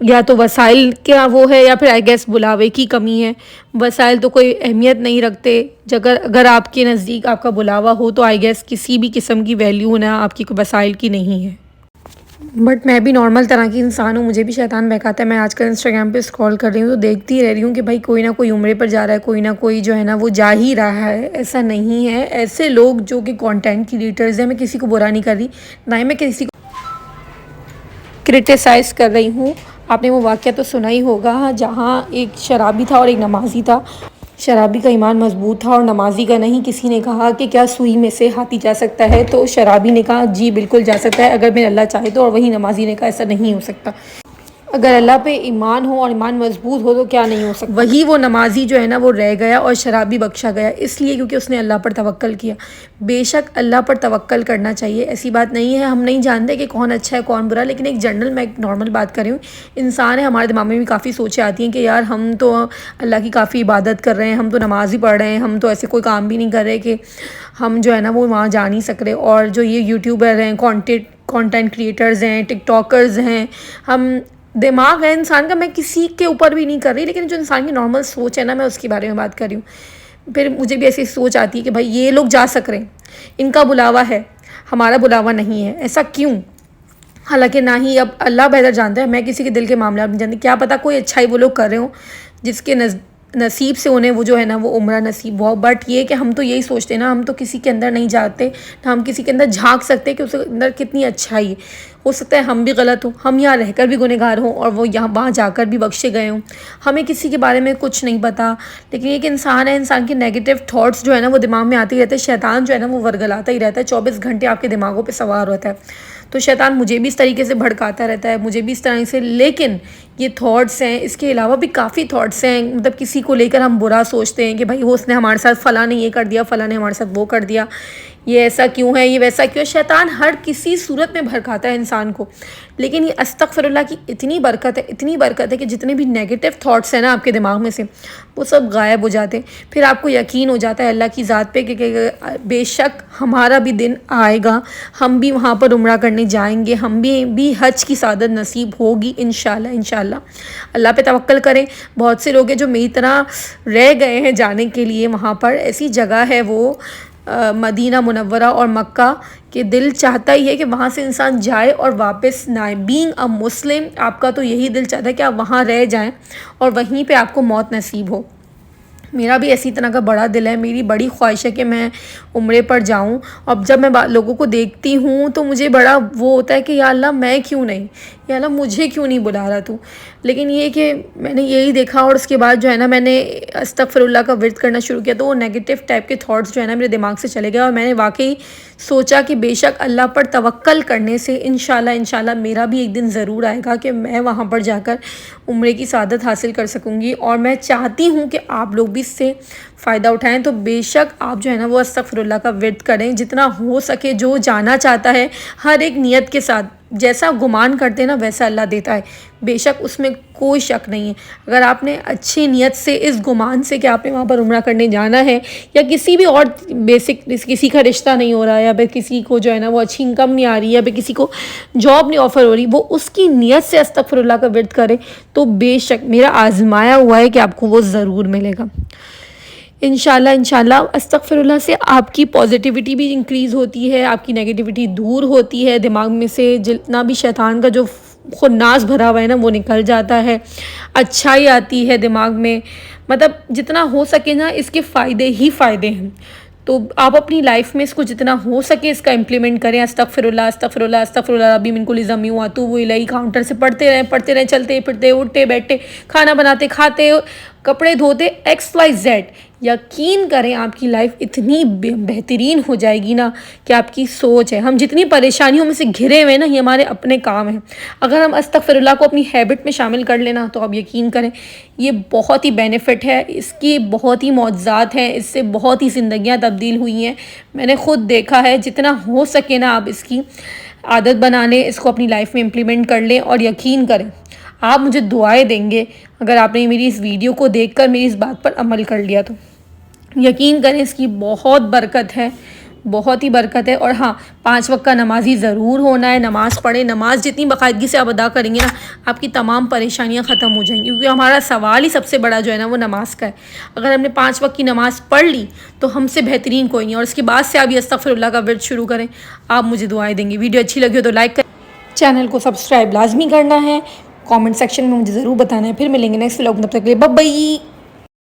یا تو وسائل کا وہ ہے یا پھر آئی گیس بلاوے کی کمی ہے. وسائل تو کوئی اہمیت نہیں رکھتے. اگر آپ کے نزدیک آپ کا بلاوا ہو تو آئی گیس کسی بھی قسم کی ویلیو نہ آپ کی وسائل کی نہیں ہے. بٹ میں بھی نارمل طرح کی انسان ہوں, مجھے بھی شیطان بہکاتا ہے. میں آج کل انسٹاگرام پہ اسکرول کر رہی ہوں تو دیکھتی رہ رہی ہوں کہ بھائی کوئی نہ کوئی عمرے پر جا رہا ہے, کوئی نہ کوئی جو ہے نا وہ جا ہی رہا ہے. ایسا نہیں ہے. ایسے لوگ جو کہ کانٹینٹ کریٹرز ہیں, میں کسی کو برا نہیں کر رہی, نہ ہی میں کسی کو کرٹیسائز کر رہی ہوں. آپ نے وہ واقعہ تو سنا ہی ہوگا جہاں ایک شرابی تھا اور ایک نمازی تھا. شرابی کا ایمان مضبوط تھا اور نمازی کا نہیں. کسی نے کہا کہ کیا سوئی میں سے ہاتھی جا سکتا ہے؟ تو شرابی نے کہا جی بالکل جا سکتا ہے اگر میرے اللہ چاہے تو. اور وہی نمازی نے کہا ایسا نہیں ہو سکتا. اگر اللہ پہ ایمان ہو اور ایمان مضبوط ہو تو کیا نہیں ہو سکتا. وہی وہ نمازی جو ہے نا وہ رہ گیا اور شرابی بخشا گیا, اس لیے کیونکہ اس نے اللہ پر توکل کیا. بے شک اللہ پر توکل کرنا چاہیے, ایسی بات نہیں ہے. ہم نہیں جانتے کہ کون اچھا ہے کون برا, لیکن ایک جنرل, میں ایک نارمل بات کر رہی ہوں. انسان ہے, ہمارے دماغ میں بھی کافی سوچیں آتی ہیں کہ یار ہم تو اللہ کی کافی عبادت کر رہے ہیں, ہم تو نماز ہی پڑھ رہے ہیں, ہم تو ایسے کوئی کام بھی نہیں کر رہے کہ ہم جو ہے نا وہ وہاں جا نہیں سک رہے. اور جو یہ یوٹیوبر ہیں, کانٹینٹ کریٹرز ہیں, ٹک ٹاکرز ہیں, ہم دماغ ہے انسان کا, میں کسی کے اوپر بھی نہیں کر رہی, لیکن جو انسان کی نارمل سوچ ہے نا میں اس کے بارے میں بات کر رہی ہوں. پھر مجھے بھی ایسی سوچ آتی ہے کہ بھائی یہ لوگ جا سک رہے ہیں, ان کا بلاوا ہے, ہمارا بلاوا نہیں ہے, ایسا کیوں؟ حالانکہ نہ ہی اب اللہ بہتر جانتا ہے, میں کسی کے دل کے معاملات نہیں جانتی. کیا پتہ کوئی اچھائی وہ لوگ کر رہے ہوں جس کے نصیب سے انہیں وہ جو ہے نا وہ عمرہ نصیب ہوا. بٹ یہ کہ ہم تو یہی سوچتے ہیں نا, ہم تو کسی کے اندر نہیں جاتے, نہ ہم کسی کے اندر جھانک سکتے کہ اس کے اندر کتنی اچھائی ہے. ہو سکتا ہے ہم بھی غلط ہوں, ہم یہاں رہ کر بھی گنہگار ہوں اور وہ یہاں وہاں جا کر بھی بخشے گئے ہوں. ہمیں کسی کے بارے میں کچھ نہیں پتہ, لیکن ایک انسان ہے, انسان کے نیگیٹو تھاٹس جو ہے نا وہ دماغ میں آتے ہی رہتے ہیں. شیطان جو ہے نا وہ ورگلاتا ہی رہتا ہے, 24 گھنٹے آپ کے دماغوں پہ سوار ہوتا ہے. تو شیطان مجھے بھی اس طریقے سے بھڑکاتا رہتا ہے, مجھے بھی اس طرح سے. لیکن یہ تھاٹس ہیں, اس کے علاوہ بھی کافی تھاٹس ہیں. مطلب کسی کو لے کر ہم برا سوچتے ہیں کہ بھائی وہ اس نے ہمارے ساتھ فلاں نے یہ کر دیا, فلاں نے ہمارے ساتھ وہ کر دیا, یہ ایسا کیوں ہے, یہ ویسا کیوں ہے. شیطان ہر کسی صورت میں بھڑکاتا ہے انسان کو. لیکن یہ استغفر اللہ کی اتنی برکت ہے, اتنی برکت ہے کہ جتنے بھی نیگیٹو تھاٹس ہیں نا آپ کے دماغ میں سے وہ سب غائب ہو جاتے ہیں. پھر آپ کو یقین ہو جاتا ہے اللہ کی ذات پہ کہ بے شک ہمارا بھی دن آئے گا, ہم بھی وہاں پر عمرہ کرنے جائیں گے, ہم بھی حج کی سعادت نصیب ہوگی انشاءاللہ. انشاءاللہ اللہ پہ توکل کریں. بہت سے لوگ ہیں جو میری طرح رہ گئے ہیں جانے کے لیے وہاں پر. ایسی جگہ ہے وہ مدینہ منورہ اور مکہ, کہ دل چاہتا ہی ہے کہ وہاں سے انسان جائے اور واپس نہ آئے. بینگ اے مسلم آپ کا تو یہی دل چاہتا ہے کہ آپ وہاں رہ جائیں اور وہیں پہ آپ کو موت نصیب ہو. میرا بھی اسی طرح کا بڑا دل ہے, میری بڑی خواہش ہے کہ میں عمرے پر جاؤں. اب جب میں لوگوں کو دیکھتی ہوں تو مجھے بڑا وہ ہوتا ہے کہ یا اللہ میں کیوں نہیں, یا اللہ مجھے کیوں نہیں بلا رہا تو. لیکن یہ کہ میں نے یہی دیکھا اور اس کے بعد جو ہے نا میں نے استغفر اللہ کا ورد کرنا شروع کیا, تو وہ نیگیٹو ٹائپ کے تھاٹس جو ہے نا میرے دماغ سے چلے گئے. اور میں نے واقعی سوچا کہ بے شک اللہ پر توکل کرنے سے انشاءاللہ میرا بھی ایک دن ضرور آئے گا کہ میں وہاں پر جا کر عمرے کی سعادت حاصل کر سکوں گی. اور میں چاہتی ہوں کہ آپ لوگ بھی اس سے فائدہ اٹھائیں. تو بے شک آپ جو ہے نا وہ استغفر اللہ کا ورد کریں جتنا ہو سکے. جو جانا چاہتا ہے ہر ایک نیت کے ساتھ, جیسا گمان کرتے ہیں نا ویسا اللہ دیتا ہے, بے شک اس میں کوئی شک نہیں ہے. اگر آپ نے اچھی نیت سے, اس گمان سے کہ آپ نے وہاں پر عمرہ کرنے جانا ہے, یا کسی بھی اور بیسک کسی کا رشتہ نہیں ہو رہا ہے, یا پھر کسی کو جو ہے نا وہ اچھی انکم نہیں آ رہی ہے, یا پھر کسی کو جاب نہیں آفر ہو رہی, وہ اس کی نیت سے استغفر اللہ کا ورد کرے, تو بے شک میرا آزمایا ہوا ہے کہ آپ کو وہ ضرور ملے گا انشاءاللہ. استغفر اللہ سے آپ کی پازیٹیوٹی بھی انکریز ہوتی ہے, آپ کی نیگیٹیوٹی دور ہوتی ہے, دماغ میں سے جتنا بھی شیطان کا جو خناس بھرا ہوا ہے نا وہ نکل جاتا ہے, اچھائی آتی ہے دماغ میں. مطلب جتنا ہو سکے نا اس کے فائدے ہی فائدے ہیں. تو آپ اپنی لائف میں اس کو جتنا ہو سکے اس کا امپلیمنٹ کریں. استغفر اللہ استغفر اللہ استغفر اللہ ربی من کل ذنب واتوب الیہ, کاؤنٹر سے پڑھتے رہیں, چلتے پھرتے, اٹھتے بیٹھتے, کھانا بناتے, کھاتے, کپڑے دھوتے, XYZ. یقین کریں آپ کی لائف اتنی بہترین ہو جائے گی نا کہ آپ کی سوچ ہے. ہم جتنی پریشانیوں میں سے گھرے ہوئے نا یہ ہمارے اپنے کام ہیں. اگر ہم استغفر اللہ کو اپنی ہیبٹ میں شامل کر لینا تو آپ یقین کریں یہ بہت ہی بینیفٹ ہے, اس کی بہت ہی معجزات ہیں, اس سے بہت ہی زندگیاں تبدیل ہوئی ہیں. میں نے خود دیکھا ہے. جتنا ہو سکے نا آپ اس کی عادت بنانے, اس کو اپنی لائف میں امپلیمنٹ کر لیں, اور یقین کریں آپ مجھے دعائیں دیں گے اگر آپ نے میری اس ویڈیو کو دیکھ کر میری اس بات پر عمل کر لیا تو. یقین کریں اس کی بہت برکت ہے, بہت ہی برکت ہے. اور ہاں 5 وقت کا نمازی ضرور ہونا ہے. نماز پڑھیں. نماز جتنی باقاعدگی سے آپ ادا کریں گے نا آپ کی تمام پریشانیاں ختم ہو جائیں گی, کیونکہ ہمارا سوال ہی سب سے بڑا جو ہے نا وہ نماز کا ہے. اگر ہم نے 5 وقت کی نماز پڑھ لی تو ہم سے بہترین کوئی نہیں. اور اس کے بعد سے آپ یہ استغفر اللہ کا ورد شروع کریں, آپ مجھے دعائیں دیں گے. ویڈیو اچھی لگی ہو تو لائک کریں, چینل کو سبسکرائب لازمی کرنا ہے, کامنٹ سیکشن میں مجھے ضرور بتانا ہے. پھر ملیں گے نیکسٹ ولاگ میں, تب تک کے لیے بائے بائے.